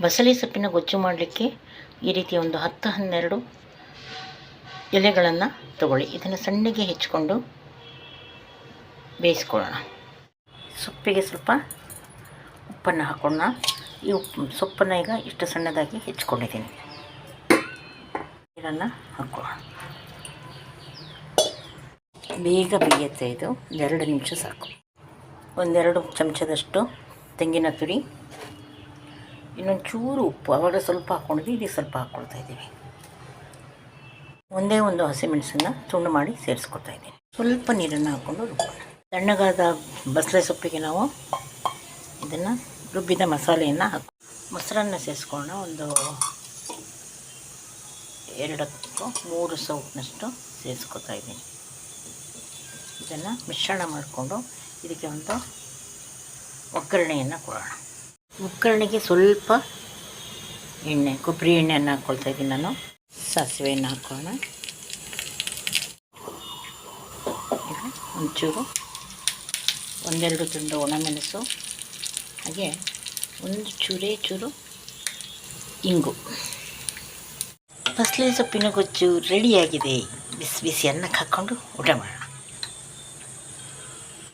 ಬಸಳೆ ಸೊಪ್ಪಿನ ಗೊಜ್ಜು ಮಾಡಲಿಕ್ಕೆ ಈ ರೀತಿ ಒಂದು 10-12 ಎಲೆಗಳನ್ನು ತಗೊಳ್ಳಿ. ಇದನ್ನು ಸಣ್ಣಗೆ ಹೆಚ್ಚಿಕೊಂಡು ಬೇಯಿಸ್ಕೊಳ್ಳೋಣ. ಸೊಪ್ಪಿಗೆ ಸ್ವಲ್ಪ ಉಪ್ಪನ್ನು ಹಾಕೋಣ. ಈ ಸೊಪ್ಪನ್ನು ಈಗ ಇಷ್ಟು ಸಣ್ಣದಾಗಿ ಹೆಚ್ಚಿಕೊಂಡಿದ್ದೀನಿ. ನೀರನ್ನು ಹಾಕೋಣ. ಬೇಗ ಬೇಯುತ್ತೆ ಇದು. 2 ನಿಮಿಷ ಸಾಕು. 1-2 ಚಮಚದಷ್ಟು ತೆಂಗಿನ ತುರಿ, ಇನ್ನೊಂದು ಚೂರು ಉಪ್ಪು, ಆವಾಗ ಸ್ವಲ್ಪ ಹಾಕ್ಕೊಂಡಿದ್ವಿ, ಇದಕ್ಕೆ ಸ್ವಲ್ಪ ಹಾಕ್ಕೊಳ್ತಾ ಇದ್ದೀವಿ. ಒಂದೇ ಒಂದು ಹಸಿಮೆಣಸನ್ನು ತುಂಡು ಮಾಡಿ ಸೇರಿಸ್ಕೊತಾ ಇದ್ದೀನಿ. ಸ್ವಲ್ಪ ನೀರನ್ನು ಹಾಕ್ಕೊಂಡು ರುಬ್ಬೋಣ. ತಣ್ಣಗಾದ ಬಸಳೆ ಸೊಪ್ಪಿಗೆ ನಾವು ಇದನ್ನು ರುಬ್ಬಿದ ಮಸಾಲೆಯನ್ನು ಹಾಕಿ ಮೊಸರನ್ನು ಸೇರಿಸ್ಕೊಳ್ಳೋಣ. ಒಂದು 2-3 ಸೌಟ್ನಷ್ಟು ಸೇರಿಸ್ಕೊತಾ ಇದ್ದೀನಿ. ಇದನ್ನು ಮಿಶ್ರಣ ಮಾಡಿಕೊಂಡು ಇದಕ್ಕೆ ಒಂದು ಒಗ್ಗರಣೆಯನ್ನು ಕೊಡೋಣ. ಒಗ್ಗರಣೆಗೆ ಸ್ವಲ್ಪ ಎಣ್ಣೆ, ಕೊಬ್ಬರಿ ಎಣ್ಣೆಯನ್ನು ಹಾಕ್ಕೊಳ್ತಾ ಇದ್ದೀನಿ ನಾನು. ಸಾಸಿವೆಯನ್ನು ಹಾಕೋಣ. ಈಗ ಒಂಚೂರು 1-2 ತುಂಡು ಒಣಮೆಣಸು, ಹಾಗೆ ಒಂದು ಚೂರು ಇಂಗು. ಬಸಳೆ ಸೊಪ್ಪಿನ ಗೊಜ್ಜು ರೆಡಿಯಾಗಿದೆ. ಬಿಸಿ ಬಿಸಿ ಅನ್ನಕ್ಕೆ ಹಾಕ್ಕೊಂಡು ಊಟ ಮಾಡೋಣ.